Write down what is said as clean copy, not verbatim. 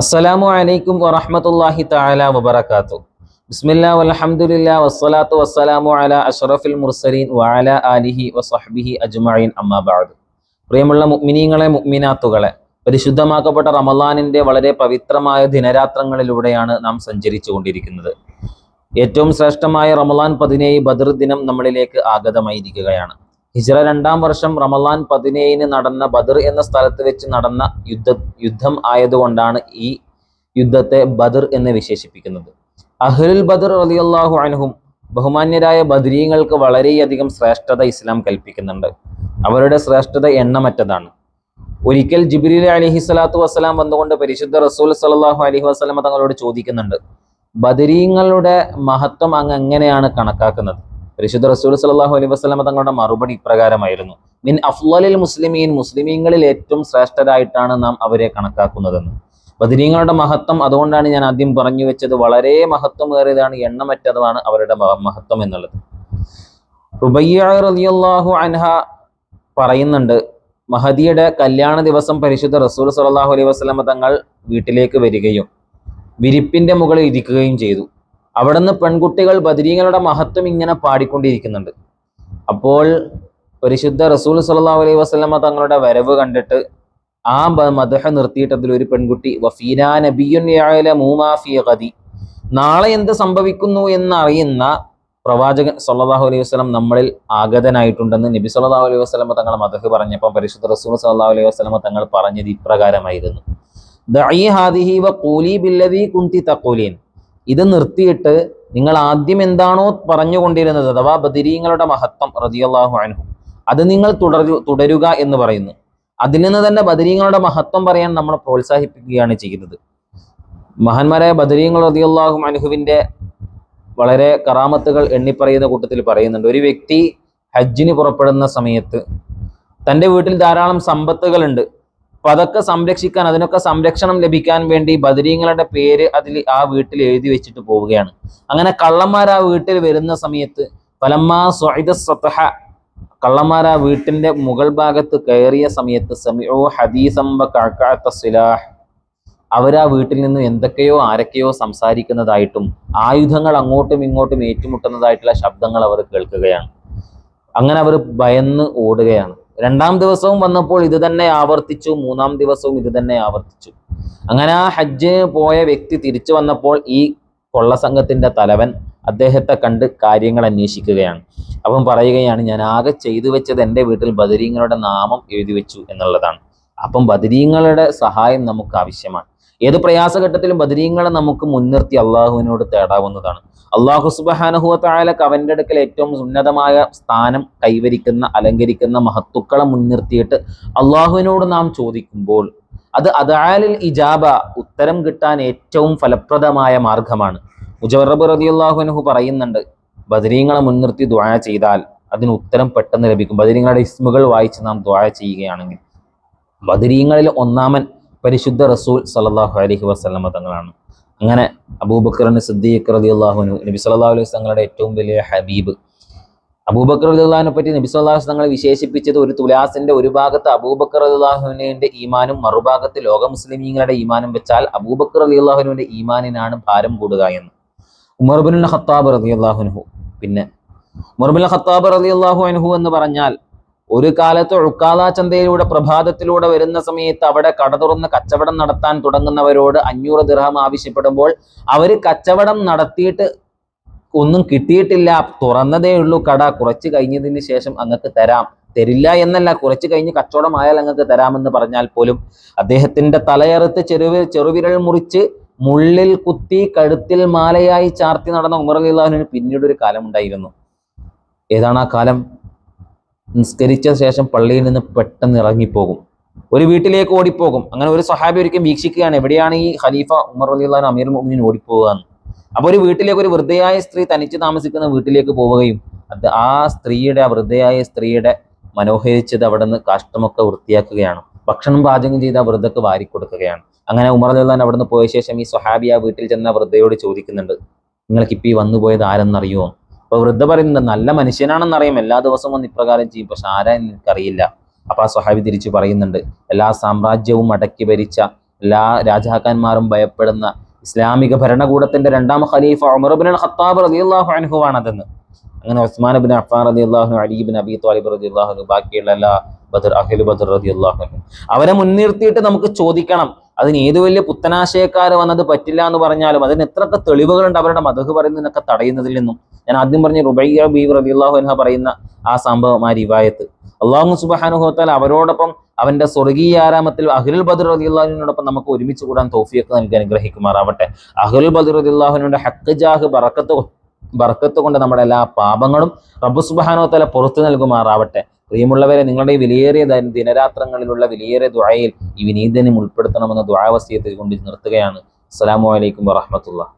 അസ്സലാമു അലൈക്കും വറഹ്മത്തുള്ളാഹി തആല വബറകാതുഹു. ബിസ്മില്ലാ വൽഹംദുലില്ലാ വസ്സലാത്തു വസ്സലാമു അലാ അഷ്റഫിൽ മുർസലീൻ വഅലാ ആലിഹി വസഹ്ബിഹി അജ്മഈൻ അമ്മാ ബഅദ്. പ്രിയമുള്ള മുഅ്മിനീങ്ങളെ മുഅ്മിനാത്തുകളെ, പരിശുദ്ധമാക്കപ്പെട്ട റമളാനിന്റെ വളരെ പവിത്രമായ ദിനരാത്രങ്ങളിലൂടെയാണ് നാം സഞ്ചരിച്ചു കൊണ്ടിരിക്കുന്നത്. ഏറ്റവും ശ്രേഷ്ഠമായ റമളാൻ 17 ബദർ ദിനം നമ്മളിലേക്ക് ആഗതമായിരിക്കുകയാണ്. ഹിജ്റ 2-ാം വർഷം റമളാൻ 17 നടന്ന ബദർ എന്ന സ്ഥലത്ത് വെച്ച് നടന്ന യുദ്ധം ആയതുകൊണ്ടാണ് ഈ യുദ്ധത്തെ ബദർ എന്ന് വിശേഷിപ്പിക്കുന്നത്. അഹ്ലുൽ ബദർ റളിയല്ലാഹു അൻഹും, ബഹുമാന്യരായ ബദരീങ്ങൾക്ക് വളരെയധികം ശ്രേഷ്ഠത ഇസ്ലാം കൽപ്പിക്കുന്നുണ്ട്. അവരുടെ ശ്രേഷ്ഠത എണ്ണമറ്റതാണ്. ഒരിക്കൽ ജിബ്രീൽ അലൈഹിസ്സലാത്തു വസ്സലാം വന്നുകൊണ്ട് പരിശുദ്ധ റസൂൽ സല്ലല്ലാഹു അലൈഹി വസല്ലം തങ്ങളോട് ചോദിക്കുന്നുണ്ട്, ബദരീങ്ങളുടെ മഹത്വം അങ്ങ് എങ്ങനെയാണ് കണക്കാക്കുന്നത്? പരിശുദ്ധ റസൂൽ സല്ലല്ലാഹു അലൈഹി വസല്ലം തങ്ങളുടെ മറുപടി ഇപ്രകാരമായിരുന്നു: മിൻ അഫ്ളലിൽ മുസ്ലിമീൻ, മുസ്ലിമീങ്ങളിൽ ഏറ്റവും ശ്രേഷ്ഠരായിട്ടാണ് നാം അവരെ കണക്കാക്കുന്നതെന്ന്. ബദരീങ്ങളുടെ മഹത്വം അതുകൊണ്ടാണ് ഞാൻ ആദ്യം പറഞ്ഞു വെച്ചത്, വളരെ മഹത്വമേറിയതാണ്, എണ്ണമറ്റതാണ് അവരുടെ മഹത്വം എന്നുള്ളത്. റുബയ്യ റളിയല്ലാഹു അൻഹ പറയുന്നുണ്ട്, മഹദിയുടെ കല്യാണ ദിവസം പരിശുദ്ധ റസൂൽ സല്ലല്ലാഹു അലൈഹി വസല്ലം തങ്ങൾ വീട്ടിലേക്ക് വരികയും വിരിപ്പിന്റെ മുകളിൽ ഇരിക്കുകയും ചെയ്തു. അവിടുന്ന് പെൺകുട്ടികൾ ബദരീങ്ങളുടെ മഹത്വം ഇങ്ങനെ പാടിക്കൊണ്ടിരിക്കുന്നുണ്ട്. അപ്പോൾ പരിശുദ്ധ റസൂൽ സല്ലല്ലാഹു അലൈഹി വസല്ലം തങ്ങളുടെ വരവ് കണ്ടിട്ട് ആ മദ്ഹ് നിർത്തിയിട്ട് അതിലൊരു പെൺകുട്ടി, വഫീനാ നബിയ്യുൻ യഅലമു മാ ഫീ ഗദി, നാളെ എന്ത് സംഭവിക്കുന്നു എന്നറിയുന്ന പ്രവാചകൻ സല്ലല്ലാഹു അലൈഹി വസല്ലം നമ്മളിൽ ആഗതനായിട്ടുണ്ടെന്ന് നബി സല്ലല്ലാഹു അലൈഹി വസല്ലം തങ്ങൾ മദ്ഹ് പറഞ്ഞപ്പോൾ പരിശുദ്ധ റസൂൽ സല്ലല്ലാഹു അലൈഹി വസല്ലം തങ്ങൾ പറഞ്ഞത് ഇപ്രകാരമായിരുന്നു: ദഈ ഹാദിഹി വഖൂലി ബില്ലദീ കുന്തി തഖൂലീൻ, ഇത് നിർത്തിയിട്ട് നിങ്ങൾ ആദ്യം എന്താണോ പറഞ്ഞുകൊണ്ടിരുന്നത്, അഥവാ ബദരീങ്ങളുടെ മഹത്വം റളിയല്ലാഹു അൻഹു, അത് നിങ്ങൾ തുടരുക എന്ന് പറയുന്നു. അതിൽ നിന്ന് തന്നെ ബദരീങ്ങളുടെ മഹത്വം പറയാൻ നമ്മൾ പ്രോത്സാഹിപ്പിക്കുകയാണ് ചെയ്യുന്നത്. മഹാന്മാരായ ബദരീങ്ങൾ റളിയല്ലാഹു അൻഹുവിന്റെ വളരെ കറാമത്തുകൾ എണ്ണിപ്പറയുന്ന കൂട്ടത്തിൽ പറയുന്നുണ്ട്, ഒരു വ്യക്തി ഹജ്ജിന് പുറപ്പെടുന്ന സമയത്ത് തൻ്റെ വീട്ടിൽ ധാരാളം സമ്പത്തുകളുണ്ട്. അപ്പൊ അതൊക്കെ സംരക്ഷിക്കാൻ, അതിനൊക്കെ സംരക്ഷണം ലഭിക്കാൻ വേണ്ടി ബദരീങ്ങളുടെ പേര് അതിൽ ആ വീട്ടിൽ എഴുതി വെച്ചിട്ട് പോവുകയാണ്. അങ്ങനെ കള്ളന്മാർ ആ വീട്ടിൽ വരുന്ന സമയത്ത് ഫലമ്മാ സുഇദ സത്ഹ, കള്ളന്മാർ ആ വീട്ടിന്റെ മുകൾ ഭാഗത്ത് കയറിയ സമയത്ത് സമിഉ ഹദീസം വകഅഅത സിലാഹ്, അവർ ആ വീട്ടിൽ നിന്ന് എന്തൊക്കെയോ ആരൊക്കെയോ സംസാരിക്കുന്നതായിട്ടും ആയുധങ്ങൾ അങ്ങോട്ടും ഇങ്ങോട്ടും ഏറ്റുമുട്ടുന്നതായിട്ടുള്ള ശബ്ദങ്ങൾ അവർ കേൾക്കുകയാണ്. അങ്ങനെ അവർ ഭയന്ന് ഓടുകയാണ്. 2-ാം ദിവസവും വന്നപ്പോൾ ഇത് തന്നെ ആവർത്തിച്ചു, 3-ാം ദിവസവും ഇത് തന്നെ ആവർത്തിച്ചു. അങ്ങനെ ആ ഹജ്ജ് പോയ വ്യക്തി തിരിച്ചു വന്നപ്പോൾ ഈ കൊള്ളസംഘത്തിന്റെ തലവൻ അദ്ദേഹത്തെ കണ്ട് കാര്യങ്ങൾ അന്വേഷിക്കുകയാണ്. അപ്പം പറയുകയാണ്, ഞാൻ ആകെ ചെയ്തു വെച്ചത് എൻ്റെ വീട്ടിൽ ബദരീങ്ങളുടെ നാമം എഴുതി വെച്ചു എന്നുള്ളതാണ്. അപ്പം ബദരീങ്ങളുടെ സഹായം നമുക്ക് ആവശ്യമാണ്. ഏത് പ്രയാസഘട്ടത്തിലും ബദരീങ്ങളെ നമുക്ക് മുൻനിർത്തി അള്ളാഹുവിനോട് തേടാവുന്നതാണ്. അള്ളാഹു സുബ്ഹാനഹു വ തആലക്ക് അവൻ്റെ അടുക്കൽ ഏറ്റവും ഉന്നതമായ സ്ഥാനം കൈവരിക്കുന്ന, അലങ്കരിക്കുന്ന മഹത്തുക്കളെ മുൻനിർത്തിയിട്ട് അള്ളാഹുവിനോട് നാം ചോദിക്കുമ്പോൾ അത് അദാലിൽ ഇജാബ, ഉത്തരം കിട്ടാൻ ഏറ്റവും ഫലപ്രദമായ മാർഗമാണ്. മുജറബ് റളിയല്ലാഹു അൻഹു പറയുന്നുണ്ട്, ബദരീങ്ങളെ മുൻനിർത്തി ദുആ ചെയ്താൽ അതിന് ഉത്തരം പെട്ടെന്ന് ലഭിക്കും. ബദരീങ്ങളുടെ ഇസ്മുകൾ വായിച്ച് നാം ദുആ ചെയ്യുകയാണെങ്കിൽ. ബദരീങ്ങളിൽ ഒന്നാമൻ പരിശുദ്ധ റസൂൽ സല്ലല്ലാഹു അലൈഹി വസല്ലം തങ്ങളാണ്. അങ്ങനെ അബൂബക്കർ സിദ്ദീഖ് റളിയല്ലാഹു അൻഹു, നബി സല്ലല്ലാഹു അലൈഹി വസല്ലം തങ്ങളുടെ ഏറ്റവും വലിയ ഹബീബ്. അബൂബക്കർ റളിയല്ലാഹുവിനെ പറ്റി നബി സല്ലല്ലാഹു അലൈഹി വസല്ലം തങ്ങളെ വിശേഷിപ്പിച്ചത്, ഒരു തുലാസിന്റെ ഒരു ഭാഗത്ത് അബൂബക്കർ റളിയല്ലാഹുവിന്റെ ഈമാനും മറുഭാഗത്ത് ലോക മുസ്ലിമീങ്ങളുടെ ഈമാനും വെച്ചാൽ അബൂബക്കർ റളിയല്ലാഹുവിന്റെ ഈമാനിനാണ് ഭാരം കൂടുക എന്ന്. ഉമർ ഇബ്നുൽ ഖത്താബ് റളിയല്ലാഹു അൻഹു, പിന്നെ ഉമർ ഇബ്നുൽ ഖത്താബ് റളിയല്ലാഹു അൻഹു എന്ന് പറഞ്ഞാൽ ഒരു കാലത്ത് ഉക്കാല ചന്തയിലൂടെ പ്രഭാതത്തിലൂടെ വരുന്ന സമയത്ത് അവിടെ കട തുറന്ന് കച്ചവടം നടത്താൻ തുടങ്ങുന്നവരോട് 500 ദിർഹം ആവശ്യപ്പെടുമ്പോൾ അവർ കച്ചവടം നടത്തിയിട്ട് ഒന്നും കിട്ടിയിട്ടില്ല, തുറന്നതേ ഉള്ളൂ കട, കുറച്ച് കഴിഞ്ഞതിന് ശേഷം അങ്ങക്ക് തരാം, തരില്ല എന്നല്ല, കുറച്ച് കഴിഞ്ഞ് കച്ചവടമായാൽ അങ്ങക്ക് തരാമെന്ന് പറഞ്ഞാൽ പോലും അദ്ദേഹത്തിന്റെ തലയറുത്ത് ചെറുവിരൽ മുറിച്ച് മുള്ളിൽ കുത്തി കഴുത്തിൽ മാലയായി ചാർത്തി നടന്ന ഉമർ റളിയല്ലാഹു അൻഹു പിന്നീട് ഒരു കാലം ഉണ്ടായിരുന്നു. ഏതാണ് ആ കാലം? നിസ്കരിച്ച ശേഷം പള്ളിയിൽ നിന്ന് പെട്ടെന്ന് ഇറങ്ങിപ്പോകും, ഒരു വീട്ടിലേക്ക് ഓടിപ്പോകും. അങ്ങനെ ഒരു സ്വഹാബി ഒരിക്കലും വീക്ഷിക്കുകയാണ്, എവിടെയാണ് ഈ ഖലീഫ ഉമർ റളിയല്ലാഹു അൻഹു അമീറുൽ മുഅ്മിനീൻ ഓടിപ്പോവുകയെന്ന്. അപ്പോൾ ഒരു വീട്ടിലേക്ക്, ഒരു വൃദ്ധയായ സ്ത്രീ തനിച്ച് താമസിക്കുന്ന വീട്ടിലേക്ക് പോവുകയും ആ സ്ത്രീയുടെ, ആ വൃദ്ധയായ സ്ത്രീയുടെ മനോഹരിച്ചത് അവിടെ നിന്ന് കാഷ്ടമൊക്കെ വൃത്തിയാക്കുകയാണ്. ഭക്ഷണം പാചകം ചെയ്ത് ആ വൃദ്ധക്ക് വാരിക്കൊടുക്കുകയാണ്. അങ്ങനെ ഉമർ റളിയല്ലാഹു അൻഹു അവിടെ നിന്ന് പോയ ശേഷം ഈ സ്വഹാബി ആ വീട്ടിൽ ചെന്ന വൃദ്ധയോട് ചോദിക്കുന്നുണ്ട്, നിങ്ങൾക്ക് ഇപ്പം ഈ വന്നുപോയത് ആരെന്നറിയുമോ? അപ്പോൾ വൃദ്ധ പറയുന്നുണ്ട്, നല്ല മനുഷ്യനാണെന്നറിയാം, എല്ലാ ദിവസവും വന്ന് ഇപ്രകാരം ചെയ്യും, പക്ഷെ ആരാ എനിക്കറിയില്ല. അപ്പൊ ആ സ്വഹാബി തിരിച്ചു പറയുന്നുണ്ട്, എല്ലാ സാമ്രാജ്യവും അടക്കി ഭരിച്ച എല്ലാ രാജാക്കന്മാരും ഭയപ്പെടുന്ന ഇസ്ലാമിക ഭരണകൂടത്തിന്റെ രണ്ടാം ഖലീഫ ഉമർ ഇബ്നുൽ ഖത്താബ് റളിയല്ലാഹു അൻഹു ആണതെന്ന്. അങ്ങനെ ഉസ്മാൻ ഇബ്നു അഫ്ഫാൻ റളിയല്ലാഹു അൻഹു, അലി ഇബ്നു അബീ ത്വാലിബ് റളിയല്ലാഹു അൻഹു, ബാക്കിയുള്ള എല്ലാ അഹ്ലു ബദർ റളിയല്ലാഹു അൻഹു അവരെ മുൻനിർത്തിയിട്ട് നമുക്ക് ചോദിക്കണം. അതിന് ഏത് വലിയ പുത്തനാശയക്കാർ വന്നത് പറ്റില്ല എന്ന് പറഞ്ഞാലും അതിന് എത്രയൊക്കെ തെളിവുകളുണ്ട് അവരുടെ മദ്ഹ് പറയുന്നതിനൊക്കെ തടയുന്നതിൽ നിന്നും. ഞാൻ ആദ്യം പറഞ്ഞ റുബയ്യ ബീവി റളിയല്ലാഹു അൻഹ പറയുന്ന ആ സംഭവം, ആ റിവായത്ത്, അല്ലാഹു സുബ്ഹാനഹു വ തആല അവരോടൊപ്പം അവന്റെ സ്വർഗീയ ആരാമത്തിൽ അഹ്ലുൽ ബദർ റളിയല്ലാഹു അൻഹുവിനോടൊപ്പം നമുക്ക് ഒരുമിച്ച് കൂടാൻ തൗഫീഖ് നൽകി അനുഗ്രഹിക്കുമാറാവട്ടെ. അഹ്ലുൽ ബദർ റളിയല്ലാഹു അൻഹുവിന്റെ ഹഖ് ജാഹ് ബറക്കത്ത് കൊണ്ട് നമ്മുടെ എല്ലാ പാപങ്ങളും റബ്ബ് സുബ്ഹാനഹു വ തആല പുറത്തു നൽകുമാറാവട്ടെ. പ്രിയമുള്ളവരെ, നിങ്ങളുടെ വിലയേറിയ ദിനരാത്രങ്ങളിലുള്ള വിലയേറിയ ദുആയിൽ ഈ വിനീതനും ഉൾപ്പെടുത്തണമെന്ന ദുആ വസിയത്ത് കൊണ്ട് നിർത്തുകയാണ്. അസ്സലാമു അലൈക്കും വറഹ്മത്തുള്ളാഹി.